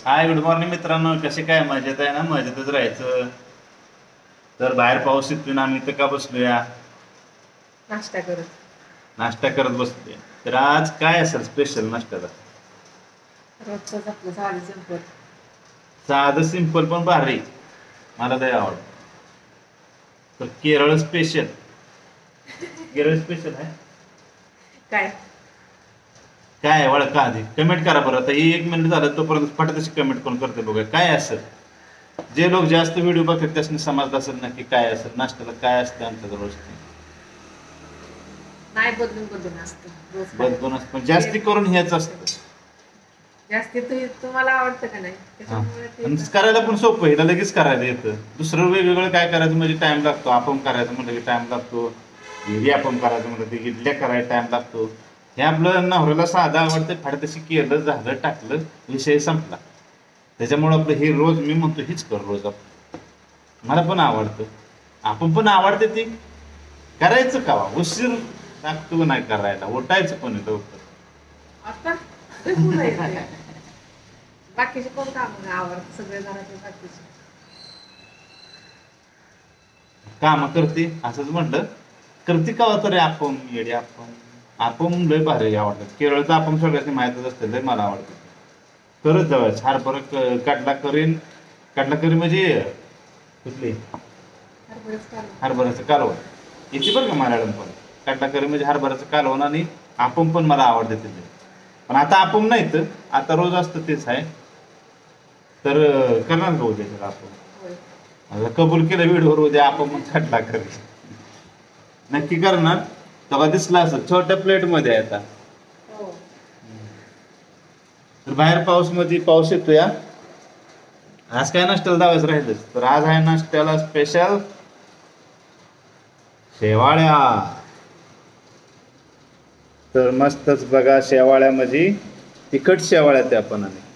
हाय, good morning मित्रांनो. कसे काय? मजेत आहे ना? मजेतच राहायचं. तर बाहेर पाऊस येतोय ना, आम्ही इथं का बसलोया? नाश्ता करत. नाश्ता करत बसलोय. तर आज काय असेल स्पेशल नाश्त्याला? रोजचंच आपलं साधं सिंपल. साधं सिंपल पण भारी. मला लय आवडतं. तर केरळ स्पेशल. केरळ स्पेशल आहे. काय? काय आहे वळका आधी कमेंट करा बरं. आता ही 1 मिनिट झालं तोपर्यंत फट तशी कमेंट कोण करते बघा. काय असेल? जे लोक जास्त व्हिडिओ बघतात त्याने समजत असेल नक्की काय असेल नाश्त्याला, काय असतं आमच्या रोज. नाही, बदलून बदलून असतं रोज काय. बदलून पण जास्ती करून हेच असतं. जास्ती तुम्हाला आवडतं का नाही हा. त्याच्यामुळे आणि तेच असतं. करायला पण सोपं आहे. हिला लगेच करायला येतं. दुसरं वेगवेगळं काय करायचं म्हणजे टाइम लागतो. आपण करायचं म्हटलं की टाइम लागतो. घरी आपण करायचं म्हटलं की इडल्या करायला टाइम लागतो. हे आपलं नवऱ्याला साधं आवडतं. फाडतशी केलं, झालं, टाकलं, विषय संपला. त्याच्यामुळं आपलं हे रोज मी म्हणतो हीच कर रोज आपण. मला पण आवडतं. आपण पण आवडते ती. करायचं का उशीर लागतो नाही करायला. उठायचं पण आहे लवकर. आता ते पुन्हा येते. बाकीचे कोण काम आवडतं सगळे घरातले बाकीचे. काम करते असंच म्हटलं. करते का तरी आपण येडे आपण. आपण लय भारी आवडतात. केरळचं आपण सगळ्यांनी माहीतच असतं. लय मला आवडतं. करत जाऊया. काटला करीन. काटला करी म्हणजे कुठली? हरभऱ्याच काम. हरभऱ्याचं कालवण. येते बरं का मल्याळम पण. काटला करी म्हणजे हरभऱ्याचं कालवण आणि आपण पण मला आवडते तिथे. पण आता आपण नाही तर आता रोज असतं तेच आहे. तर करणार का उद्या त्याला आपण? होय. आता कबूल केलं व्हिडिओवर उद्या आपण मग काटला करी. नक्की करणार. तेव्हा दिसला असं छोट्या प्लेट मध्ये आहे आता. हो. तर बाहेर पाऊस येतो या. आज काय नाश्त्याला दावायचं राहिलंच. तर आज आहे नाश्त्याला स्पेशल शेवाळ्या. तर मस्तच बघा शेवाळ्यामध्ये तिखट शेवाळ्या त्या पण आणि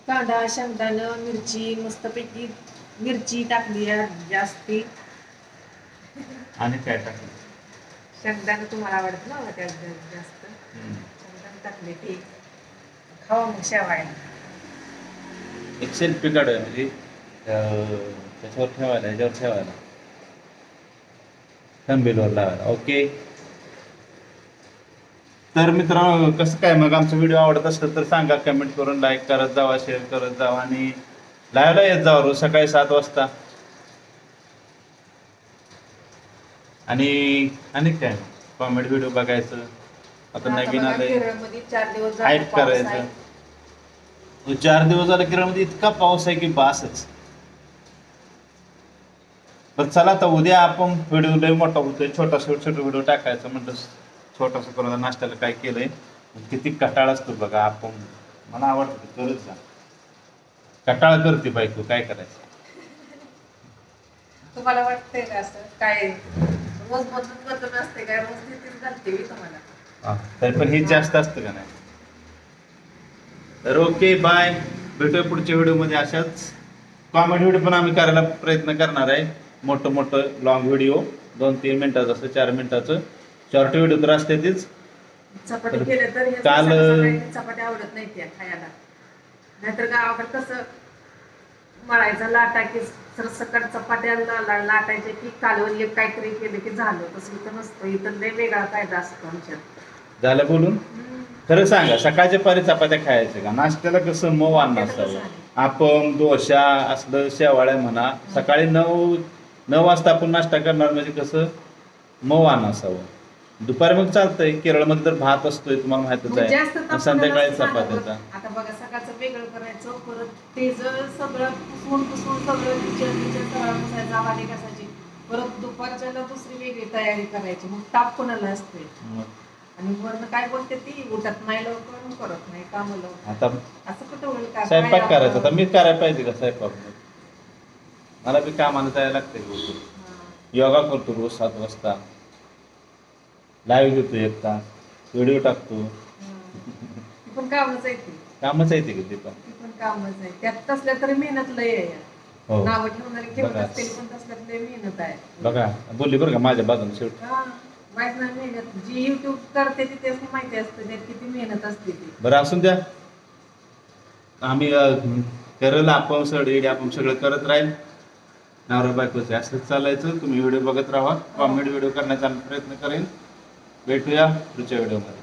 कांदा, शेंगदाणं, मिरची मस्तपैकी. मिरची टाकली आहे जास्ती. आणि काय टाकलं? शेंगदाणं तुम्हाला आवडतं ना त्यात जास्त. हम्म. शेंगदाणं टाकले ते. खावा मग शेवाळ्या. एक सेल्फी काढूया म्हणजे त्याच्यावर ठेवायला, ह्याच्यावर ठेवायला, थंबनेलवर लावायला. ओके. तर मित्रांनो कसं काय मग आमचा व्हिडिओ आवडत असेल तर सांगा, कमेंट करून लाईक करत जावा, शेअर करत जावा आणि लाईव्हला येत जावा रोज सकाळी 7 वाजता. आणि काय कॉमेडी व्हिडिओ बघायचं. आता आता नवीन बघा आलंय. केरळमध्ये 4 दिवस झाले हाईप पाऊस आहे. करायचं. 4 दिवस झाले केरळमध्ये इतका पाऊस आहे की बासच. तर चला आता उद्या आपण व्हिडिओ लय मोठा होतोय. छोटा व्हिडिओ टाकायचं म्हटलं. छोटासा करून नाश्त्याला काय केलंय. किती कटाळ असतो बघा आपण. मला आवडतं ते करत जा. कटाळ करते बायको, काय करायचं. तुम्हाला वाटतंय का असं काय रोज बदलून बदलून असते काय रोज तिथेच घालते मी तुम्हाला. हा, तरी पण हे जास्त असतं का नाही. तर ओके बाय. भेटूया पुढच्या व्हिडिओमध्ये. अशाच कॉमेडी व्हिडिओ पण आम्ही करायला प्रयत्न करणार आहे. मोठं लॉंग व्हिडिओ 2-3 मिनिटाचं असं 4 मिनिटाचं शॉर्ट व्हिडिओ तर असते तीच. चपाती तर केलं तर हे काल सकाळी चपात्या आवडत नाही त्या खायला. नाहीतर गावाकडे कसं मळायचा लाटा की सरसकट चपात्या लाटायचे की कालवण एक काहीतरी केलं की झालं. तसं इथं नसतं. इथं लय वेगळा फायदा असतो आमच्यात. झालं बोलून. खरं सांगा सकाळच्या पारी चपात्या खायच्या का? नाश्त्याला कसं मऊ अन्न नाश्त्याला कसं असावं. आहे? आपण डोशा असलं शेवाळ्या म्हणा. सकाळी 9 वाजता आपण नाश्ता करणार म्हणजे कसं मऊ अन्न असावं. दुपारी मग चालतंय. केरळमध्ये तर भात असतोय तुम्हाला माहितच मग जास्त आहे. तापमानाला संध्याकाळी असं झालं बघ. चपात्याचा. आता बघा सकाळचं वेगळं करायचं परत ते जर सगळं पुसून सगळं किचन सगळं पुसायचं भांडी घासायची. परत दुपारच्याला दुसरी वेगळी तयारी करायची. मग ताप कोणाला असते. आणि वरनं काय बोलते ती उठत नाही लवकर करत नाही काम लवकर. आता असं कुठं होईल का? स्वयंपाक करायचा तर मी करायला पाहिजे का स्वयंपाक? मला बी कामाला जायला लागते. योगा करतो रोज 7 वाजता. लाईव्ह घेतो 1 तास. व्हिडिओ टाकतो. ती पण कामच आहे ती. कामच आहे ते ते पण. ती पण कामच आहे. त्यात तसल्या तरी मेहनत लय आहे. हो नावं ठेवणारी ठेवत बघा. असतील पण तसल्यात लय मेहनत आहे. बघा बोलली बरं का माझ्या बाजूने शेवटी. हा, माहित नाही मेहनत जी युट्यूब करते ती त्याची माहिती असते त्यात किती मेहनत असते ती. बरं असून द्या. आम्ही करल आपण आपण सगळं करत राहील. नवरा बायकोचे असंच चालायचं. तुम्ही व्हिडिओ बघत राहा. कॉमेडी व्हिडिओ करण्याचा आम्ही प्रयत्न करेन. भेटूया पुढच्या व्हिडिओमध्ये.